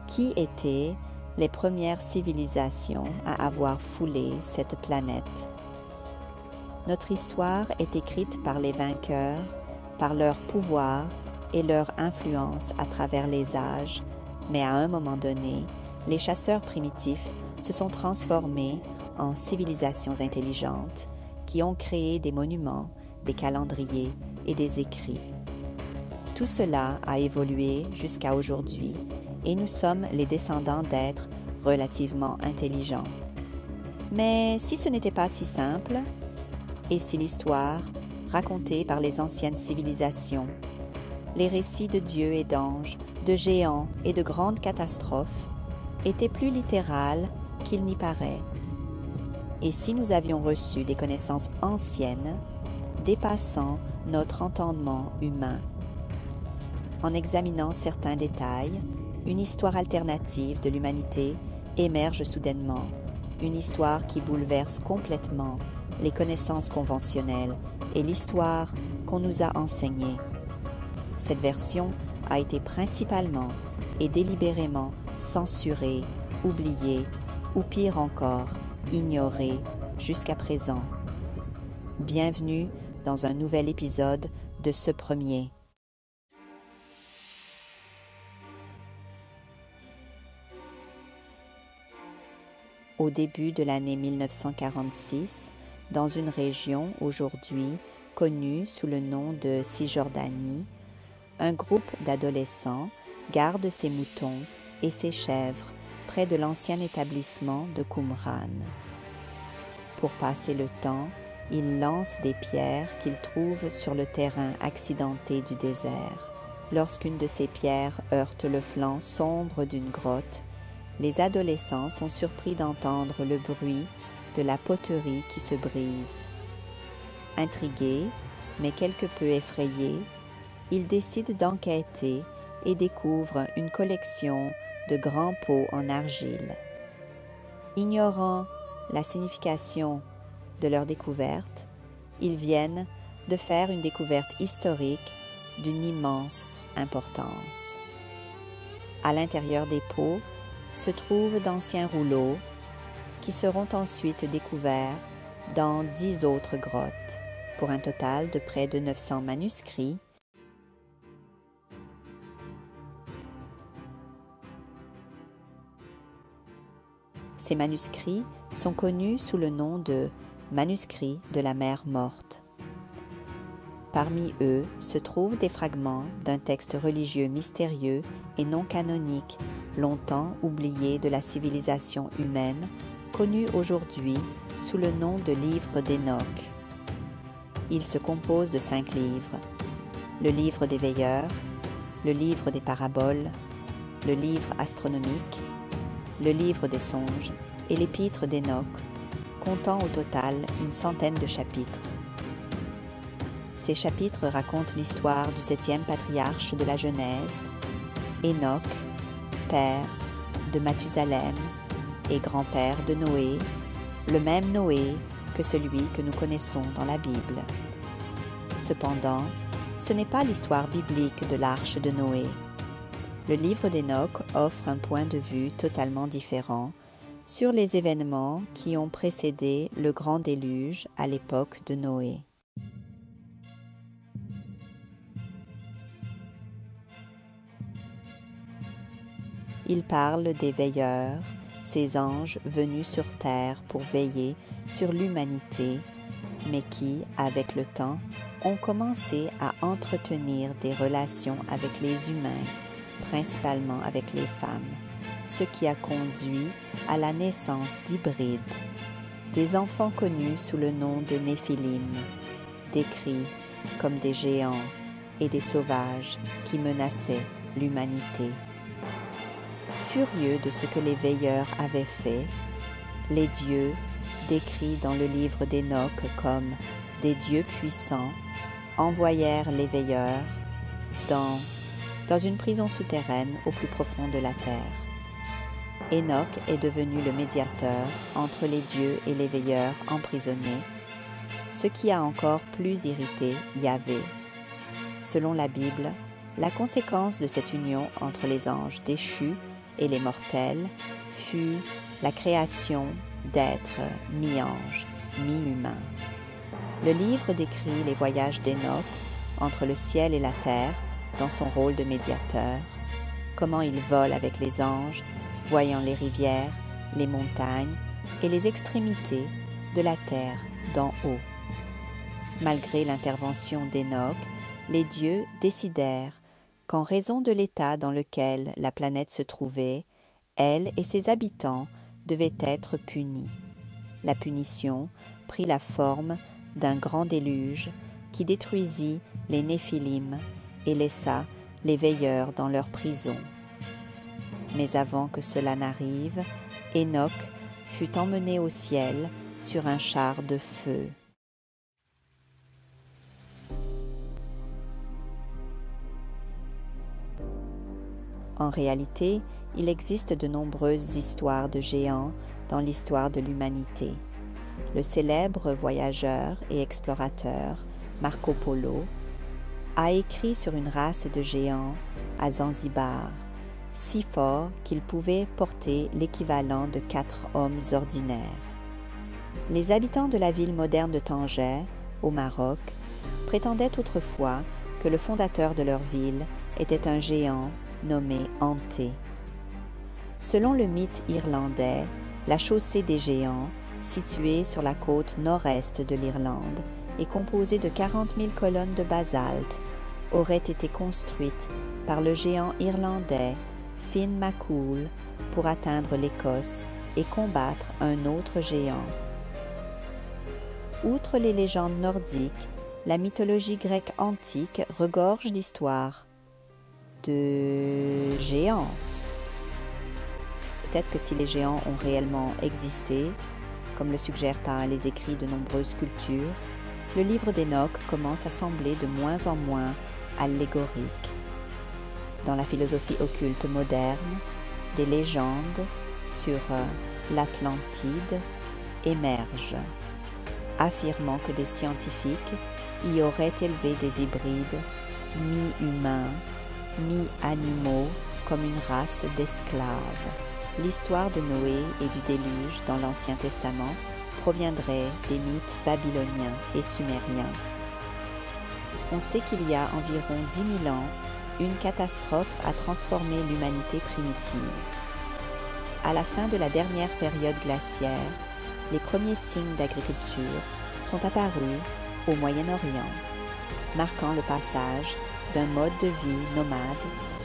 Qui étaient les premières civilisations à avoir foulé cette planète? Notre histoire est écrite par les vainqueurs, par leur pouvoir et leur influence à travers les âges, mais à un moment donné, les chasseurs primitifs se sont transformés en civilisations intelligentes qui ont créé des monuments, des calendriers et des écrits. Tout cela a évolué jusqu'à aujourd'hui et nous sommes les descendants d'êtres relativement intelligents. Mais si ce n'était pas si simple, et si l'histoire, racontée par les anciennes civilisations, les récits de dieux et d'anges, de géants et de grandes catastrophes, étaient plus littérales qu'il n'y paraît, et si nous avions reçu des connaissances anciennes, dépassant notre entendement humain. En examinant certains détails, une histoire alternative de l'humanité émerge soudainement, une histoire qui bouleverse complètement les connaissances conventionnelles et l'histoire qu'on nous a enseignée. Cette version a été principalement et délibérément censurée, oubliée ou pire encore, ignorée jusqu'à présent. Bienvenue dans un nouvel épisode de ce premier. Au début de l'année 1946, dans une région aujourd'hui connue sous le nom de Cisjordanie, un groupe d'adolescents garde ses moutons et ses chèvres près de l'ancien établissement de Qumran. Pour passer le temps, ils lancent des pierres qu'ils trouvent sur le terrain accidenté du désert. Lorsqu'une de ces pierres heurte le flanc sombre d'une grotte, les adolescents sont surpris d'entendre le bruit de la poterie qui se brise. Intrigués, mais quelque peu effrayés, ils décident d'enquêter et découvrent une collection de grands pots en argile. Ignorant la signification de leur découverte, ils viennent de faire une découverte historique d'une immense importance. À l'intérieur des pots se trouvent d'anciens rouleaux qui seront ensuite découverts dans 10 autres grottes, pour un total de près de 900 manuscrits. Ces manuscrits sont connus sous le nom de manuscrits de la mer morte. Parmi eux se trouvent des fragments d'un texte religieux mystérieux et non canonique, longtemps oublié de la civilisation humaine, connu aujourd'hui sous le nom de livre d'Enoch. Il se compose de 5 livres: le livre des veilleurs, le livre des paraboles, le livre astronomique, le livre des songes et l'épître d'Enoch, comptant au total une centaine de chapitres. Ces chapitres racontent l'histoire du 7e patriarche de la Genèse, Enoch, père de Mathusalem et grand-père de Noé, le même Noé que celui que nous connaissons dans la Bible. Cependant, ce n'est pas l'histoire biblique de l'arche de Noé. Le livre d'Enoch offre un point de vue totalement différent sur les événements qui ont précédé le grand déluge à l'époque de Noé. Il parle des veilleurs, ces anges venus sur terre pour veiller sur l'humanité, mais qui, avec le temps, ont commencé à entretenir des relations avec les humains, principalement avec les femmes, ce qui a conduit à la naissance d'hybrides, des enfants connus sous le nom de Néphilim, décrits comme des géants et des sauvages qui menaçaient l'humanité. Furieux de ce que les veilleurs avaient fait, les dieux, décrits dans le livre d'Enoch comme des dieux puissants, envoyèrent les veilleurs dans une prison souterraine au plus profond de la terre. Enoch est devenu le médiateur entre les dieux et les veilleurs emprisonnés, ce qui a encore plus irrité Yahvé. Selon la Bible, la conséquence de cette union entre les anges déchus et les mortels fut la création d'êtres mi-anges, mi-humains. Le livre décrit les voyages d'Enoch entre le ciel et la terre dans son rôle de médiateur, comment il vole avec les anges, voyant les rivières, les montagnes et les extrémités de la terre d'en haut. Malgré l'intervention d'Enoch, les dieux décidèrent qu'en raison de l'état dans lequel la planète se trouvait, elle et ses habitants devaient être punis. La punition prit la forme d'un grand déluge qui détruisit les Néphilim et laissa les veilleurs dans leur prison. Mais avant que cela n'arrive, Enoch fut emmené au ciel sur un char de feu. En réalité, il existe de nombreuses histoires de géants dans l'histoire de l'humanité. Le célèbre voyageur et explorateur Marco Polo a écrit sur une race de géants à Zanzibar, si fort qu'il pouvait porter l'équivalent de 4 hommes ordinaires. Les habitants de la ville moderne de Tanger, au Maroc, prétendaient autrefois que le fondateur de leur ville était un géant nommé Anté. Selon le mythe irlandais, la chaussée des géants, située sur la côte nord-est de l'Irlande et composée de 40 000 colonnes de basalte, aurait été construite par le géant irlandais Finn MacCool pour atteindre l'Écosse et combattre un autre géant. Outre les légendes nordiques, la mythologie grecque antique regorge d'histoires de géance. Peut-être que si les géants ont réellement existé, comme le suggèrent les écrits de nombreuses cultures, le livre d'Enoch commence à sembler de moins en moins allégorique. Dans la philosophie occulte moderne, des légendes sur l'Atlantide émergent, affirmant que des scientifiques y auraient élevé des hybrides mi-humains, mi-animaux comme une race d'esclaves. L'histoire de Noé et du déluge dans l'Ancien Testament proviendrait des mythes babyloniens et sumériens. On sait qu'il y a environ 10 000 ans, une catastrophe a transformé l'humanité primitive. À la fin de la dernière période glaciaire, les premiers signes d'agriculture sont apparus au Moyen-Orient, marquant le passage d'un mode de vie nomade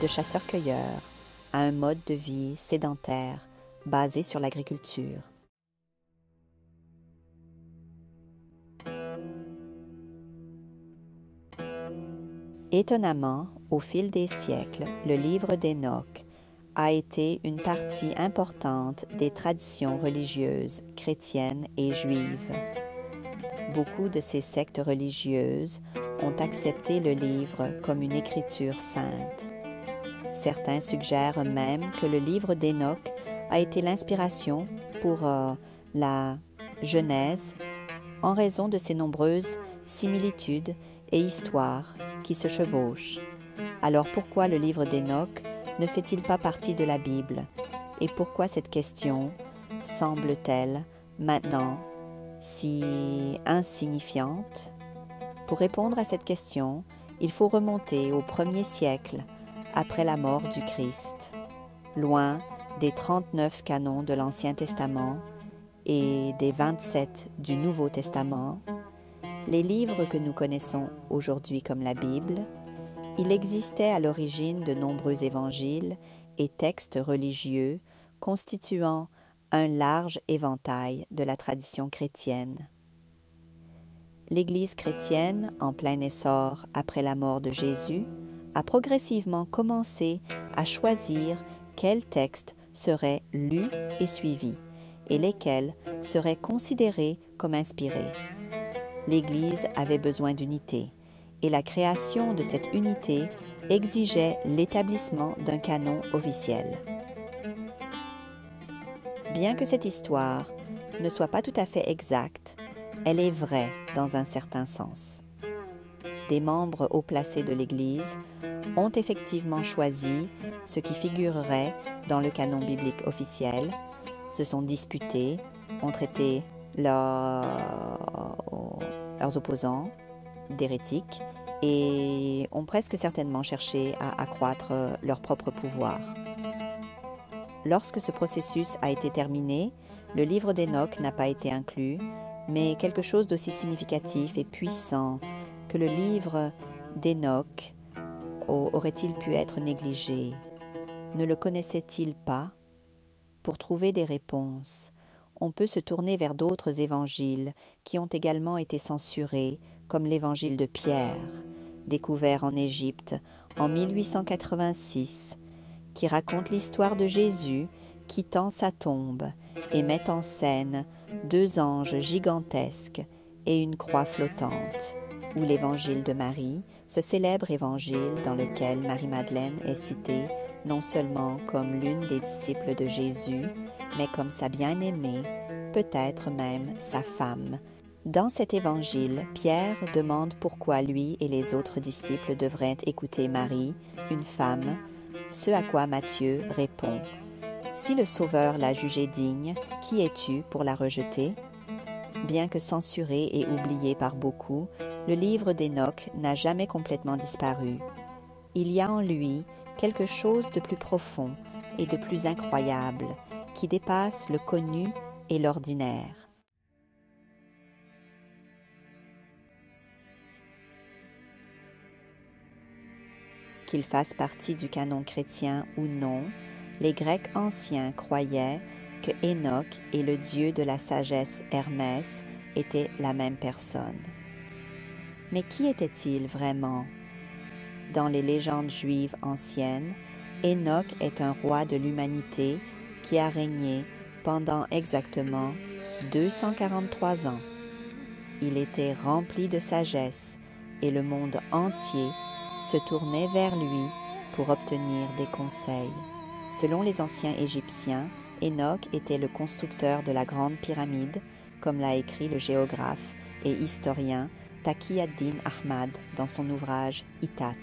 de chasseurs-cueilleurs à un mode de vie sédentaire basé sur l'agriculture. Étonnamment, au fil des siècles, le livre d'Enoch a été une partie importante des traditions religieuses chrétiennes et juives. Beaucoup de ces sectes religieuses ont accepté le livre comme une écriture sainte. Certains suggèrent même que le livre d'Enoch a été l'inspiration pour la Genèse en raison de ses nombreuses similitudes et histoires qui se chevauchent. Alors pourquoi le livre d'Enoch ne fait-il pas partie de la Bible? Et pourquoi cette question semble-t-elle maintenant si insignifiante? Pour répondre à cette question, il faut remonter au 1er siècle après la mort du Christ, loin des 39 canons de l'Ancien Testament et des 27 du Nouveau Testament, les livres que nous connaissons aujourd'hui comme la Bible. Il existait à l'origine de nombreux évangiles et textes religieux constituant un large éventail de la tradition chrétienne. L'Église chrétienne, en plein essor après la mort de Jésus, a progressivement commencé à choisir quels textes seraient lus et suivis, et lesquels seraient considérés comme inspirés. L'Église avait besoin d'unité, et la création de cette unité exigeait l'établissement d'un canon officiel. Bien que cette histoire ne soit pas tout à fait exacte, elle est vraie dans un certain sens. des membres haut placés de l'Église, ont effectivement choisi ce qui figurerait dans le canon biblique officiel, se sont disputés, ont traité leurs opposants d'hérétiques et ont presque certainement cherché à accroître leur propre pouvoir. Lorsque ce processus a été terminé, le livre d'Hénoch n'a pas été inclus, mais quelque chose d'aussi significatif et puissant que le livre d'Hénoch aurait-il pu être négligé? Ne le connaissait-il pas? Pour trouver des réponses, on peut se tourner vers d'autres évangiles qui ont également été censurés, comme l'évangile de Pierre, découvert en Égypte en 1886, qui raconte l'histoire de Jésus quittant sa tombe et met en scène 2 anges gigantesques et une croix flottante, ou l'évangile de Marie, ce célèbre évangile dans lequel Marie-Madeleine est citée non seulement comme l'une des disciples de Jésus, mais comme sa bien-aimée, peut-être même sa femme. Dans cet évangile, Pierre demande pourquoi lui et les autres disciples devraient écouter Marie, une femme, ce à quoi Matthieu répond « Si le Sauveur l'a jugée digne, qui es-tu pour la rejeter ?» Bien que censuré et oublié par beaucoup, le livre d'Hénoch n'a jamais complètement disparu. Il y a en lui quelque chose de plus profond et de plus incroyable, qui dépasse le connu et l'ordinaire. Qu'il fasse partie du canon chrétien ou non, les Grecs anciens croyaient que Hénoch et le dieu de la sagesse Hermès étaient la même personne. Mais qui était-il vraiment? Dans les légendes juives anciennes, Hénoch est un roi de l'humanité qui a régné pendant exactement 243 ans. Il était rempli de sagesse et le monde entier se tournait vers lui pour obtenir des conseils. Selon les anciens Égyptiens, Hénoch était le constructeur de la grande pyramide, comme l'a écrit le géographe et historien Taqi ad-Din Ahmad dans son ouvrage Itat.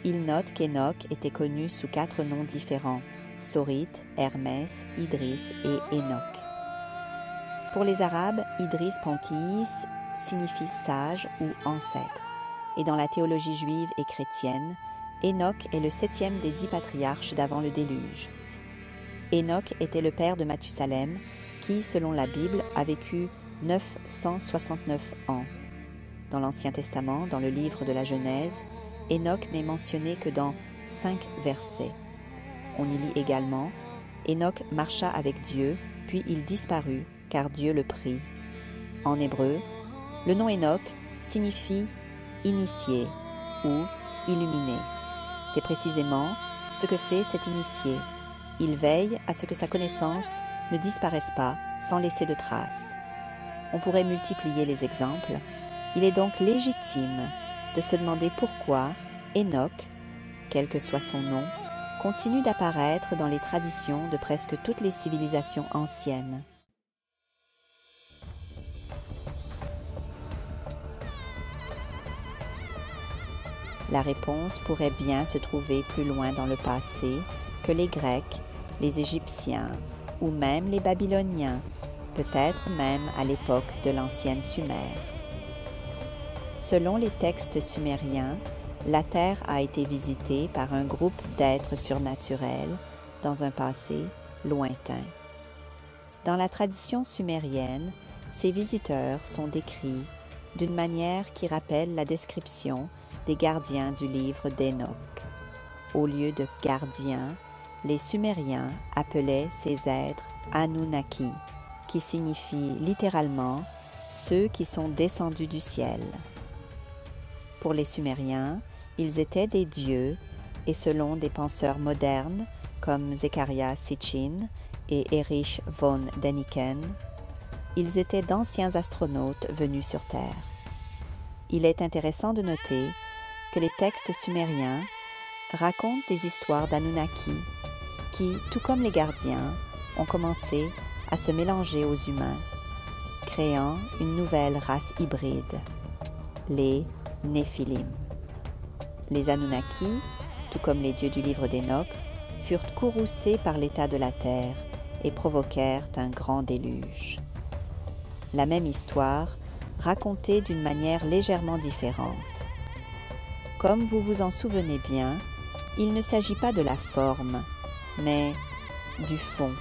Il note qu'Hénoch était connu sous 4 noms différents, Sorite, Hermès, Idris et Hénoch. Pour les Arabes, Idris Panquis signifie sage ou ancêtre, et dans la théologie juive et chrétienne, Hénoch est le 7e des 10 patriarches d'avant le déluge. Hénoch était le père de Mathusalem, qui, selon la Bible, a vécu 969 ans. Dans l'Ancien Testament, dans le livre de la Genèse, Hénoch n'est mentionné que dans 5 versets. On y lit également « Hénoch marcha avec Dieu, puis il disparut, car Dieu le prit ». En hébreu, le nom Hénoch signifie « initié » ou « illuminé ». C'est précisément ce que fait cet initié. Il veille à ce que sa connaissance ne disparaisse pas sans laisser de traces. On pourrait multiplier les exemples. Il est donc légitime de se demander pourquoi Hénoch, quel que soit son nom, continue d'apparaître dans les traditions de presque toutes les civilisations anciennes. La réponse pourrait bien se trouver plus loin dans le passé que les Grecs, les Égyptiens ou même les Babyloniens, peut-être même à l'époque de l'ancienne Sumer. Selon les textes sumériens, la Terre a été visitée par un groupe d'êtres surnaturels dans un passé lointain. Dans la tradition sumérienne, ces visiteurs sont décrits d'une manière qui rappelle la description des gardiens du livre d'Hénoch. Au lieu de gardiens, les Sumériens appelaient ces êtres Anunnaki, qui signifie littéralement « ceux qui sont descendus du ciel ». Pour les Sumériens, ils étaient des dieux et selon des penseurs modernes comme Zecharia Sitchin et Erich von Däniken, ils étaient d'anciens astronautes venus sur Terre. Il est intéressant de noter que les textes sumériens racontent des histoires d'Anunnaki qui, tout comme les gardiens, ont commencé à se mélanger aux humains, créant une nouvelle race hybride, les Néphilim. Les Anunnaki, tout comme les dieux du livre d'Enoch, furent courroucés par l'état de la terre et provoquèrent un grand déluge. La même histoire, racontée d'une manière légèrement différente. Comme vous vous en souvenez bien, il ne s'agit pas de la forme, mais du fond.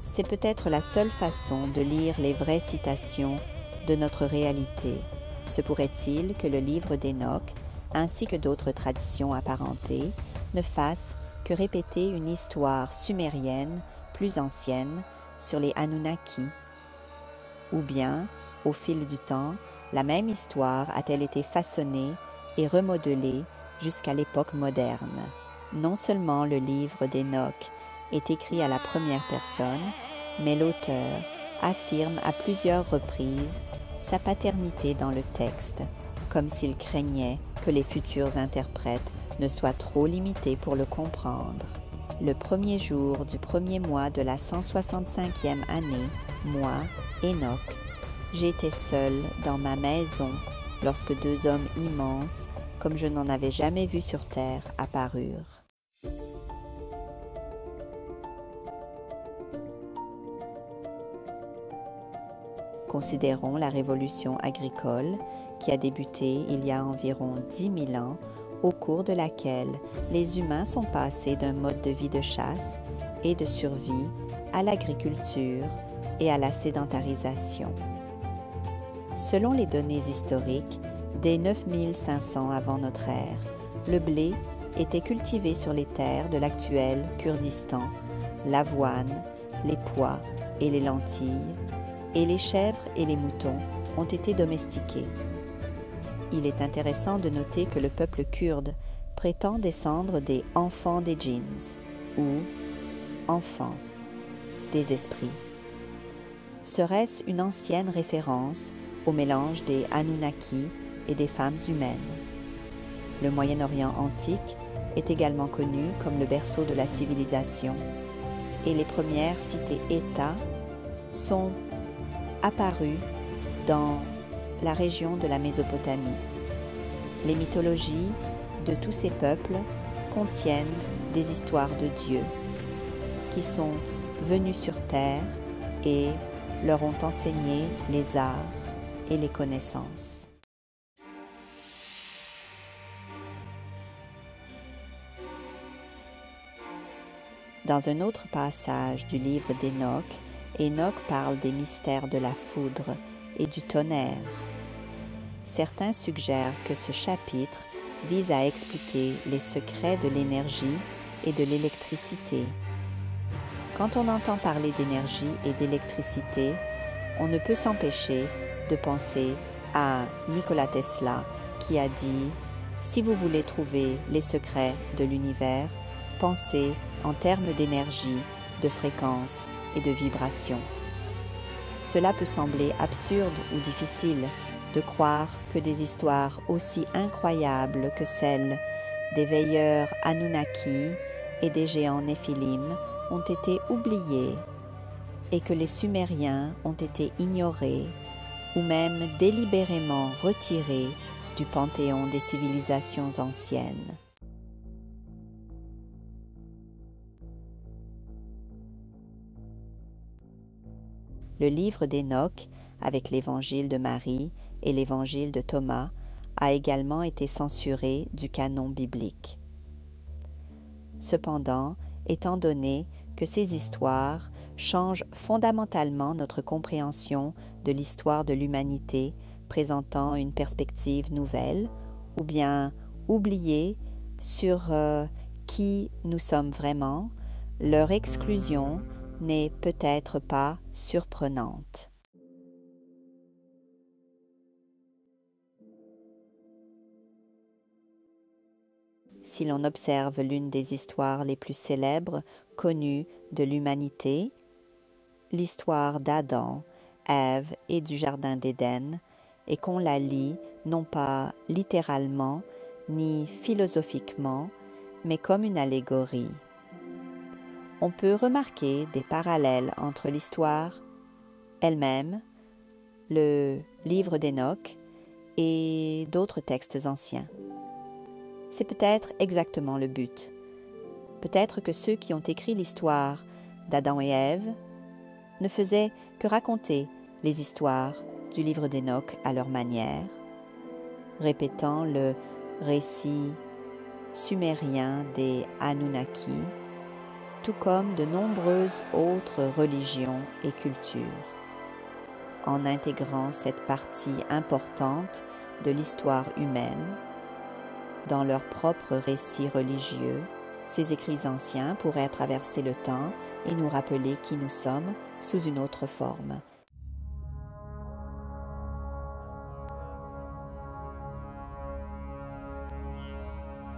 C'est peut-être la seule façon de lire les vraies citations de notre réalité. Se pourrait-il que le livre d'Enoch, ainsi que d'autres traditions apparentées, ne fassent que répéter une histoire sumérienne plus ancienne sur les Anunnaki? Ou bien, au fil du temps, la même histoire a-t-elle été façonnée et remodelée jusqu'à l'époque moderne? Non seulement le livre d'Enoch est écrit à la première personne, mais l'auteur affirme à plusieurs reprises sa paternité dans le texte, comme s'il craignait que les futurs interprètes ne soient trop limités pour le comprendre. Le premier jour du premier mois de la 165e année, moi, Enoch, j'étais seul dans ma maison lorsque deux hommes immenses, comme je n'en avais jamais vu sur terre, apparurent. Considérons la révolution agricole qui a débuté il y a environ 10 000 ans, au cours de laquelle les humains sont passés d'un mode de vie de chasse et de survie à l'agriculture et à la sédentarisation. Selon les données historiques, dès 9500 avant notre ère, le blé était cultivé sur les terres de l'actuel Kurdistan, l'avoine, les pois et les lentilles, et les chèvres et les moutons ont été domestiqués. Il est intéressant de noter que le peuple kurde prétend descendre des enfants des djinns, ou enfants des esprits. Serait-ce une ancienne référence au mélange des Anunnaki et des femmes humaines? Le Moyen-Orient antique est également connu comme le berceau de la civilisation, et les premières cités-États sont apparues dans la région de la Mésopotamie. Les mythologies de tous ces peuples contiennent des histoires de dieux qui sont venus sur terre et leur ont enseigné les arts et les connaissances. Dans un autre passage du livre d'Enoch, Enoch parle des mystères de la foudre et du tonnerre. Certains suggèrent que ce chapitre vise à expliquer les secrets de l'énergie et de l'électricité. Quand on entend parler d'énergie et d'électricité, on ne peut s'empêcher de penser à Nikola Tesla qui a dit « Si vous voulez trouver les secrets de l'univers, pensez en termes d'énergie, de fréquence et de vibration. » Cela peut sembler absurde ou difficile de croire que des histoires aussi incroyables que celles des veilleurs Anunnaki et des géants Néphilim ont été oubliées et que les Sumériens ont été ignorés ou même délibérément retirés du panthéon des civilisations anciennes. Le livre d'Enoch, avec l'évangile de Marie et l'évangile de Thomas, a également été censuré du canon biblique. Cependant, étant donné que ces histoires changent fondamentalement notre compréhension de l'histoire de l'humanité, présentant une perspective nouvelle, ou bien oubliée sur qui nous sommes vraiment, leur exclusion n'est peut-être pas surprenante. Si l'on observe l'une des histoires les plus célèbres connues de l'humanité, l'histoire d'Adam, Ève et du Jardin d'Éden, et qu'on la lit non pas littéralement ni philosophiquement, mais comme une allégorie. On peut remarquer des parallèles entre l'histoire elle-même, le livre d'Enoch, et d'autres textes anciens. C'est peut-être exactement le but. Peut-être que ceux qui ont écrit l'histoire d'Adam et Ève ne faisaient que raconter les histoires du livre d'Enoch à leur manière, répétant le récit sumérien des Anunnaki, tout comme de nombreuses autres religions et cultures. En intégrant cette partie importante de l'histoire humaine dans leurs propres récits religieux, ces écrits anciens pourraient traverser le temps et nous rappeler qui nous sommes sous une autre forme.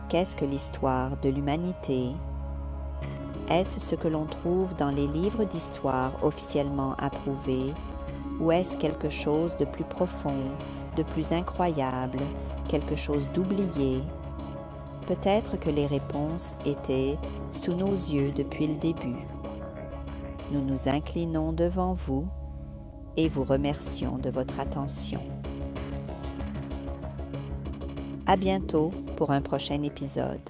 Qu'est-ce que l'histoire de l'humanité? Est-ce ce que l'on trouve dans les livres d'histoire officiellement approuvés, ou est-ce quelque chose de plus profond, de plus incroyable, quelque chose d'oublié? Peut-être que les réponses étaient sous nos yeux depuis le début. Nous nous inclinons devant vous et vous remercions de votre attention. À bientôt pour un prochain épisode.